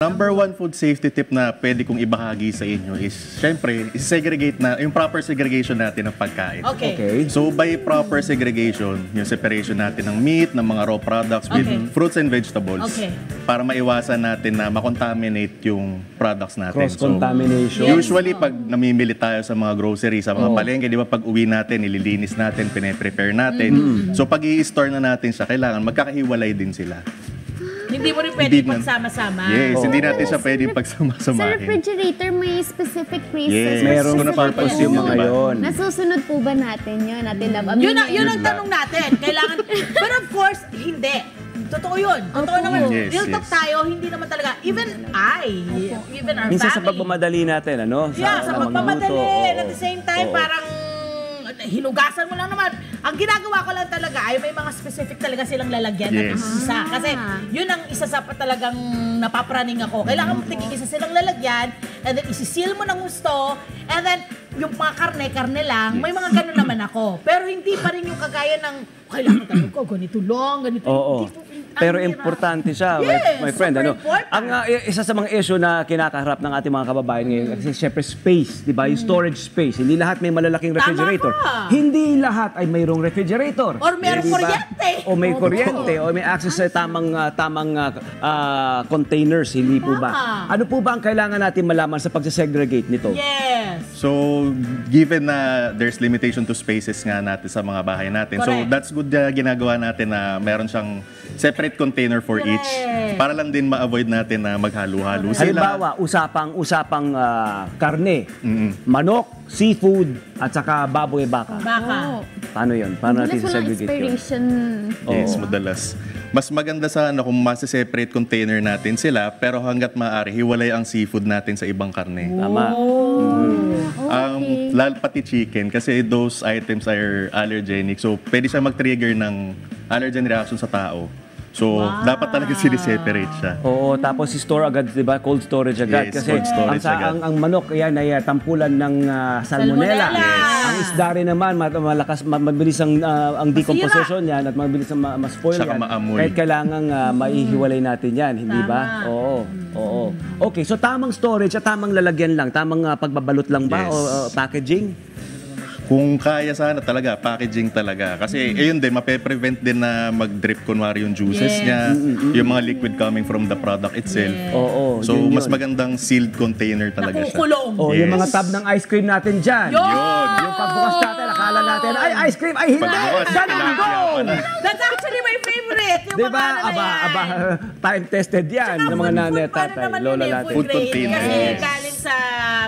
Number one food safety tip na pwede kong ibahagi sa inyo is, syempre, segregate na, yung proper segregation natin ng pagkain. Okay. So, by proper segregation, yung separation natin ng meat, ng mga raw products with fruits and vegetables. Para maiwasan natin na makontaminate yung products natin. Cross-contamination. So, usually, pag namimili tayo sa mga grocery, sa mga palengke, di ba, pag uwi natin, nililinis natin, pine-prepare natin. So, pag i-store na natin siya, kailangan magkakahiwalay din sila. Hindi mo rin pwede pagsama-sama. Yes, hindi natin siya pwede pagsama-samahin. Sa refrigerator, may specific reason. Yes, merong purpose yung mga yon. Nasusunod po ba natin yun? Yun ang tanong natin. Kailangan, pero of course, hindi. Totoo yun. Totoo naman. Real talk tayo, hindi naman talaga. Even our minsan family. sa pagmamadali natin, ano? Sa pagmamadali. And at the same time, parang hinugasan mo lang naman. Ang ginagawa ko lang talaga ay may mga specific talaga silang lalagyan at isa. Kasi yun ang isa sa talagang napapraning ako. Kailangan mo tigil-isa silang lalagyan and then isisil mo ng gusto and then yung mga karne lang. May mga ganun naman ako. Pero hindi pa rin yung kagaya ng kailangan talaga ko, ganito lang, ganito. Pero importante siya, my friend. Ang isa sa mga issue na kinakaharap ng ating mga kababayan ngayon, kasi syempre space, di ba? Yung storage space. Hindi lahat may malalaking refrigerator. Hindi lahat ay mayroong refrigerator. Or mayroong kuryente. O may kuryente. O may access sa tamang containers. Hindi po ba? Ano po ba ang kailangan natin malaman sa pagsasegregate nito? Yes. So, given na there's limitation to spaces nga natin sa mga bahay natin. So, that's good na ginagawa natin na meron siyang separate container for each. Para lang din ma-avoid natin na maghalo-halo sila. Halimbawa, usapang karne, manok, seafood, at saka baboy, baka. Paano yun? Paano natin segregate yun? Yes, madalas. Mas maganda sana kung masa-separate container natin sila, pero hanggat maaari, hiwalay ang seafood natin sa ibang karne. Tama. Lalo pati chicken, kasi those items are allergenic. So, pwede siya mag-trigger ng allergen reaction sa tao. So, dapat talaga siniseparate siya. Oo, tapos store agad, di ba? Cold storage agad. Yes, kasi cold storage agad. Ang manok, yan ay tampulan ng salmonella. Ang isda rin naman, mabilis ang decomposition yan at mabilis ang ma-spoil yan. Maamoy. Kahit kailangan maihiwalay natin yan, hindi ba? Oo. Okay, so tamang storage at tamang lalagyan lang, tamang pagbabalot lang ba o packaging? Kung kaya sana talaga, packaging talaga. Kasi ayun din, mape-prevent din na mag-drip kunwari yung juices niya, yung mga liquid coming from the product itself. Oo. So, mas magandang sealed container talaga siya. Yung mga tab ng ice cream natin dyan. Yun! Yung pagbukas natin, akala natin, ay, ice cream, ay, hindi! Ganun go! That's actually my favorite. Diba? Time-tested yan ng mga nanay, tatay, lola natin. Food container. Kasi galing sa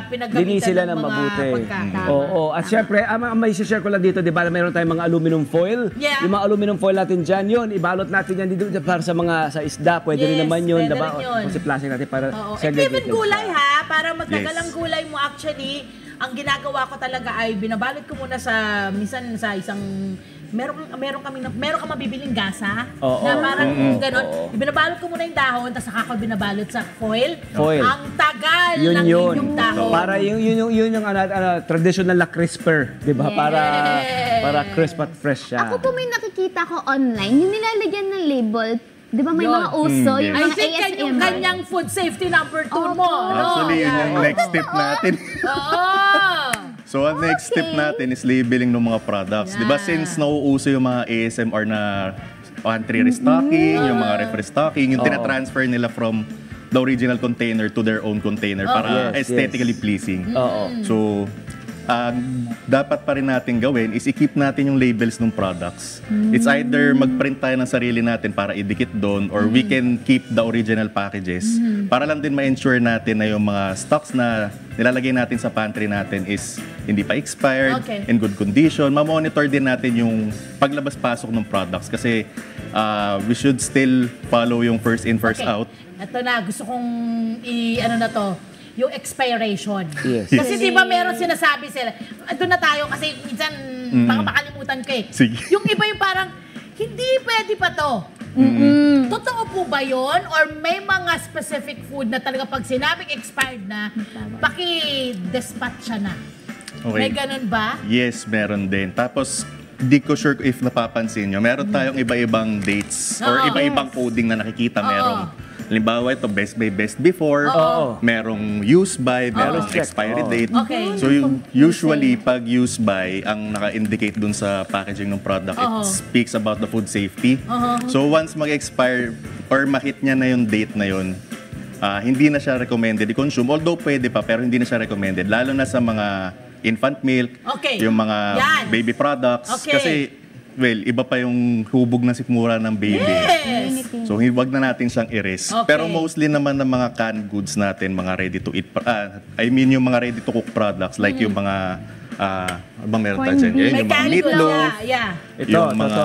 pinagamitan Linis sila ng mga mabuti. pagkain. Oo. At syempre, may share ko lang dito, di ba, mayroon tayong mga aluminum foil. Yung mga aluminum foil natin dyan, yun, ibalot natin yan dito para sa isda, pwede rin naman yun, diba? Kasi plastic natin para segregate. Even gulay ha, para matagal ang gulay mo actually, ang ginagawa ko talaga ay binabalot ko muna minsan sa isang meron kang mabibiling gasa na parang gano'n. Ibinabalot ko muna yung dahon, tapos saka ko binabalot sa foil. Ang tagal ng inyong dahon. Para yun yung traditional na crisper, di ba? Para crisp at fresh siya. Ako po may nakikita ko online, yung nilalagyan ng label, di ba may mga uso, yung I mga think ASMR. yung kanyang food safety number 2 mo. Actually, yun yung next step natin. So, ang next step natin is labeling ng mga products. Di ba, since nauuso yung mga ASMR na pantry restocking, yung mga ref restocking, yung tinatransfer nila from the original container to their own container para aesthetically pleasing. So, dapat pa rin natin gawin is i-keep natin yung labels ng products. It's either mag-print tayo ng sarili natin para idikit doon or we can keep the original packages para lang din ma-ensure natin na yung mga stocks na nilalagay natin sa pantry natin is hindi pa expired, in good condition. Ma-monitor din natin yung paglabas-pasok ng products kasi we should still follow yung first in, first out. Ito na, gusto kong yung expiration. Yes. Kasi di ba meron sinasabi sila, doon na tayo kasi minsan baka makalimutan ko eh. Sige. Yung iba yung parang, hindi pwede pa to. Totoo po ba yun? Or may mga specific food na talaga pag sinabing expired na, paki-dispatch siya na? May ganun ba? Yes, meron din. Tapos, di ko sure if napapansin nyo, meron tayong iba-ibang dates or iba-ibang coding na nakikita. Halimbawa ito, best by, best before. Merong use by, merong expiry date. Okay. So yung usually pag use by, ang naka-indicate dun sa packaging ng product, it speaks about the food safety. So once mag-expire or makit niya na yung date na yun, hindi na siya recommended i-consume. Although pwede pa, pero hindi na siya recommended. Lalo na sa mga infant milk, yung mga baby products. Kasi well, iba pa yung hubog na sikmura ng baby. Yes. So, wag na natin siyang i-risk. Okay. Pero mostly naman ng mga canned goods natin, mga ready-to-eat, yung mga ready-to-cook products, like yung mga, bang meron tayo dyan? Yung mga meatloaf, yung mga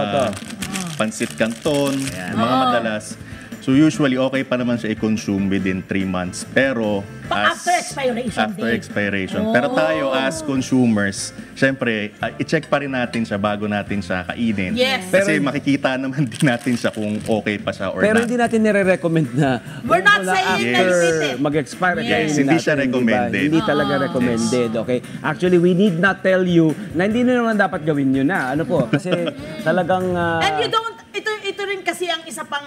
pansit canton, yung mga madalas. So usually, okay pa naman siya i-consume within 3 months. Pero after expiration Pero tayo as consumers, syempre, i-check pa rin natin siya bago natin siya kainin. Yes. Kasi makikita naman din natin siya kung okay pa siya or Pero not. hindi natin nire-recommend na We're not saying na limit it. mag-expire. Yes. Hindi siya recommended. Hindi talaga recommended, okay? Actually, we need not tell you na hindi na naman dapat gawin nyo na. Ano po? Kasi talagang... And you don't, ito rin kasi ang isa pang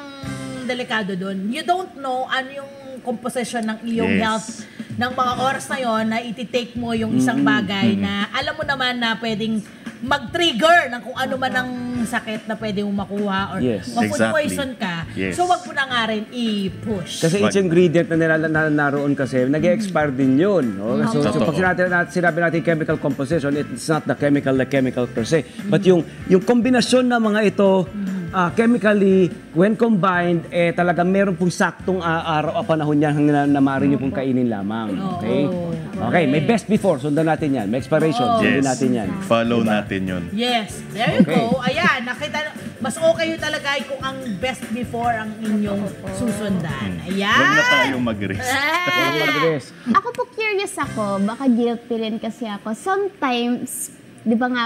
delikado doon. You don't know ano yung composition ng iyong health ng mga oras na yon na iti-take mo yung isang bagay na alam mo naman na pwedeng mag-trigger ng kung ano man ang sakit na pwede mong makuha or ma-food poison ka. So wag mo na nga rin i-push. Kasi each ingredient na naroon kasi, nag-expire din yun. No? So pag sinabi natin chemical composition, it's not the chemical per se. But yung kombinasyon ng mga ito, chemically, when combined, talagang meron pong saktong araw o panahon yan hanggang na maaari nyo pong kainin lamang. Okay? Okay, may best before, sundan natin yan. May expiration, sundan natin yan. Follow natin yun. Yes, there you go. Ayan, nakita, mas okay yun talaga kung ang best before ang inyong susundan. Ayan. Huwag na tayong mag-risk. Ako po curious ako, baka guilty rin kasi ako. Sometimes, di ba nga,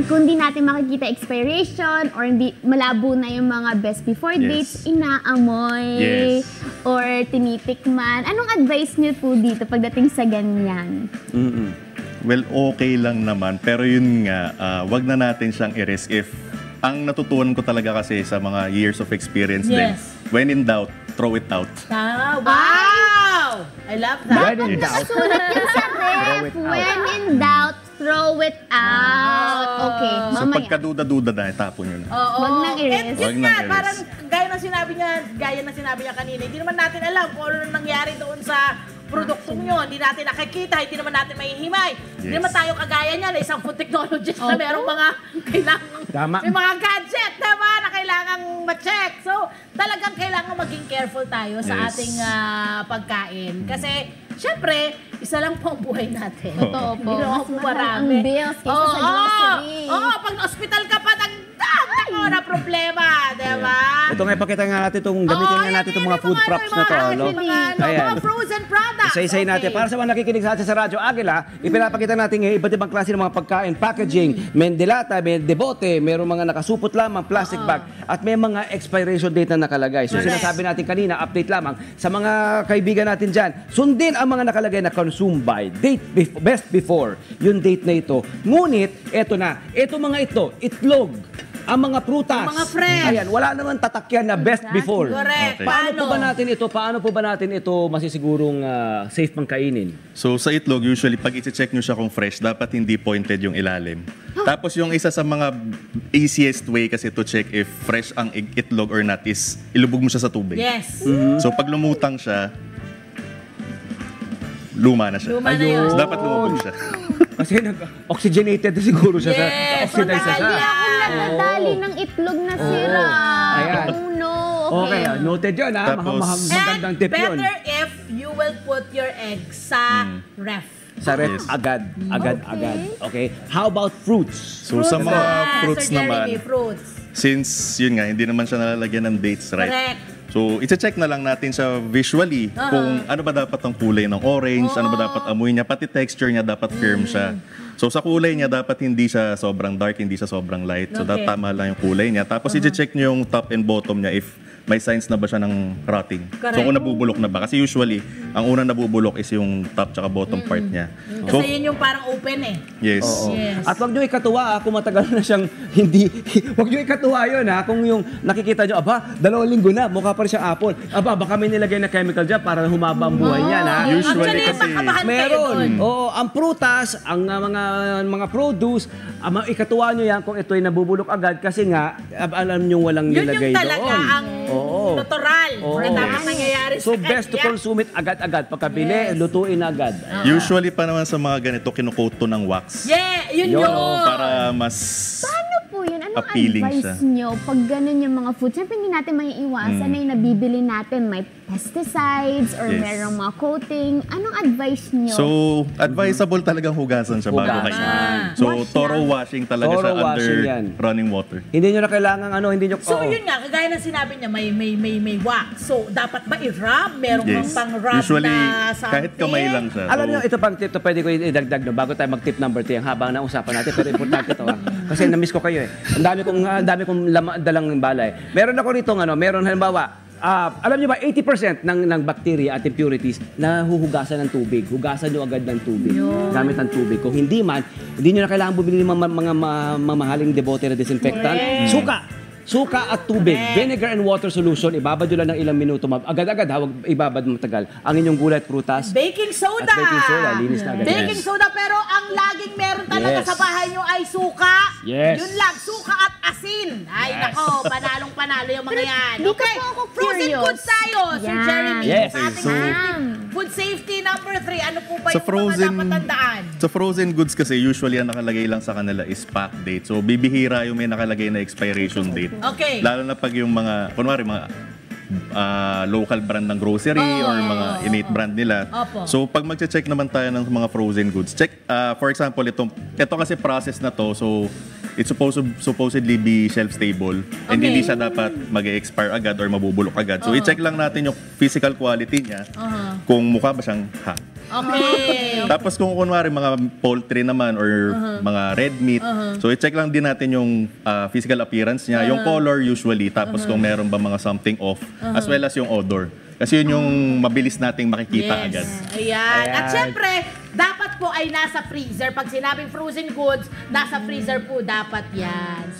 kung di natin makikita expiration or hindi malabo na yung mga best before dates, inaamoy or tinitikman. Anong advice niyo po dito pagdating sa ganyan? Well, okay lang naman. Pero yun nga, wag na natin siyang i-risk if ang natutunan ko talaga kasi sa mga years of experience din, when in doubt, throw it out. Wow! I love that. When in doubt, Sulat yun sa ref. When in doubt, throw it out. Okay, So mamaya. pagkaduda-duda na, itapon yun. Wag nang i-risk. Wag Yun nang nga, i-risk. parang gaya na sinabi niya kanina, hindi naman natin alam kung ano nangyari doon sa produktong yun. Hindi natin nakikita, hindi naman natin mahihimay. Hindi naman tayo kagaya niya na isang food technologist na merong mga may mga gadget, diba, na kailangang ma-check. So, talagang kailangan maging careful tayo sa ating pagkain. Kasi, syempre, isa lang po ang buhay natin. Totoo po. Hindi naman Mas po mahal ang marami. bills kaysa sa grocery. Pag na-hospital ka pa, na problema, diba? ito nga, ipakita nga natin itong, gamitin nga natin itong mga food props na to. Mga frozen products. Isa-isay natin. Para sa mga nakikinig sa atin sa Radyo Agila, ipinapakita natin iba't ibang klase ng mga pagkain, packaging, may delata, may debote, mayroong mga nakasupot lamang, plastic bag, at may mga expiration date na nakalagay. So sinasabi natin kanina, update lamang sa mga kaibigan natin dyan, sundin ang mga nakalagay na consume by, best before, yung date na ito. Ngunit, eto na, eto mga ito, itlog, ang mga prutas. Ang mga fresh. Ayan, wala naman tatakyan na best before. Correct. Okay. Paano po ba natin ito masisigurong safe pang kainin? So sa itlog, usually pag i-check nyo siya kung fresh, dapat hindi pointed yung ilalim. Tapos yung isa sa mga easiest way kasi to check if fresh ang itlog or not is ilubog mo siya sa tubig. Yes. So pag lumutang siya, luma na siya. Luma na yun. So, dapat lumubog siya. Kasi nag-oxygenated na siguro siya. Yes, Oxidized na siya. Nadali ng itlog na sira. Ayan. Oh no. Okay, noted yun ha. Tapos- Magandang tip yun. Better if you will put your egg sa ref. Sa ref, Yes. agad. Okay. How about fruits? So sa mga fruits Sir Jeremy, naman, fruits. since yun nga, hindi naman siya nalalagyan ng dates, right? Correct. So, i-check na lang natin siya visually kung ano ba dapat ang kulay ng orange, ano ba dapat amoy niya, pati texture niya dapat firm siya. So, sa kulay niya, dapat hindi siya sobrang dark, hindi siya sobrang light. So, Okay. tama lang yung kulay niya. Tapos, i-check niyo yung top and bottom niya if may signs na ba siya ng rotting. Correct. So, kung nabubulok na ba. Kasi usually, ang unang nabubulok is yung top tsaka bottom part niya. So, Kasi yun yung parang open eh. yes. Oo. Yes. At wag nyo ikatuwa kung matagal na siyang hindi, wag nyo ikatuwa yun kung yung nakikita nyo, 2 linggo na, mukha pa rin siyang apple. Baka may nilagay na chemical dyan para humaba ang buhay niyan Usually Actually, kasi, makabahan kayo Meron. doon. Oo, ang prutas, ang mga produce, ikatuwa nyo yan kung ito'y nabubulok agad kasi nga, alam nyo walang Yun nilagay yung talaga doon. ang natural na dapat nangyayari So, sa best to kanya. consume it agad-agad. Pagkabili, Yes. lutuin agad. usually pa naman sa mga ganito, kinukoat to ng wax. Yeah, yun Yun, yun. Para mas... Paano po yun? Anong Appealing advice siya. nyo pag ganun yung mga food? Siyempre hindi natin maiiwasan na yung nabibili natin may pesticides or Yes. merong mga coating. Anong advice nyo? So, advisable talagang hugasan siya bago Hugasan. kainin. So, Wash thorough lang. washing talaga siya Thorough under washing yan. running water. Hindi nyo na kailangan hindi nyo... So yun nga, kagaya ng sinabi niya, may wax. So dapat ba i-rub? Meron bang Yes. pang-rub Usually, na something? kahit kamay lang siya. Alam So, niyo, ito pang tip to pwede ko idagdag bago tayo mag-tip number 3 habang nausapan natin pero importante to kasi na-miss ko kayo Ang dami kong dalang balay. Meron ako rito meron halimbawa alam niyo ba 80% ng bacteria at impurities nahuhugasan ng tubig. Hugasan niyo agad ng tubig gamit ang tubig. Kung hindi man, hindi niyo na kailangan bumili ng mga mamahaling debote na disinfectant. Suka at tubig, vinegar and water solution, ibabad nyo lang ng ilang minuto. Agad-agad, huwag ibabad matagal. Ang inyong gulay at prutas. Baking soda. At baking soda, linis na agad. Baking Yes. soda, pero ang laging meron talaga Yes. sa bahay nyo ay suka. Yes. Yun lang, suka at asin. Ay, nako, panalong-panalo yung mga yan. dito Okay, po ako frozen curious. goods tayo, Sir Yan. Jeremy. Yes. Sa ating So- food safety number 3, ano po ba Sa yung frozen- mga dapat tandaan? Sa frozen goods kasi, usually ang nakalagay lang sa kanila is pack date. So, bibihira yung may nakalagay na expiration date. Okay. Lalo na pag yung mga, kunwari mga local brand ng grocery or mga innate brand nila. Opo. So, pag magche-check naman tayo ng mga frozen goods, check, for example, ito kasi process na to, so it's supposedly be shelf-stable and Okay. hindi siya dapat mag-expire agad or mabubulok agad. So, i-check lang natin yung physical quality niya kung mukha ba siyang hack. Okay. Tapos kung kunwari mga poultry naman or mga red meat, so i-check lang din natin yung physical appearance niya, yung color usually, tapos kung meron ba mga something off, as well as yung odor. Kasi yun yung mabilis nating makikita agad. Ayan. At syempre, dapat po ay nasa freezer. Pag sinabing frozen goods, nasa freezer po dapat yan.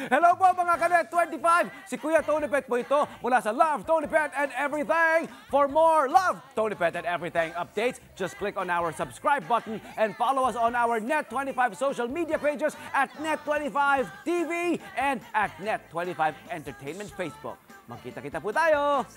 Hello po mga Kanet 25! Si Kuya Tony Pet po ito mula sa Love, Tony Pet and Everything. For more Love, Tony Pet and Everything updates, just click on our subscribe button and follow us on our Net25 social media pages at Net25 TV and at Net25 Entertainment Facebook. Magkita-kita po tayo!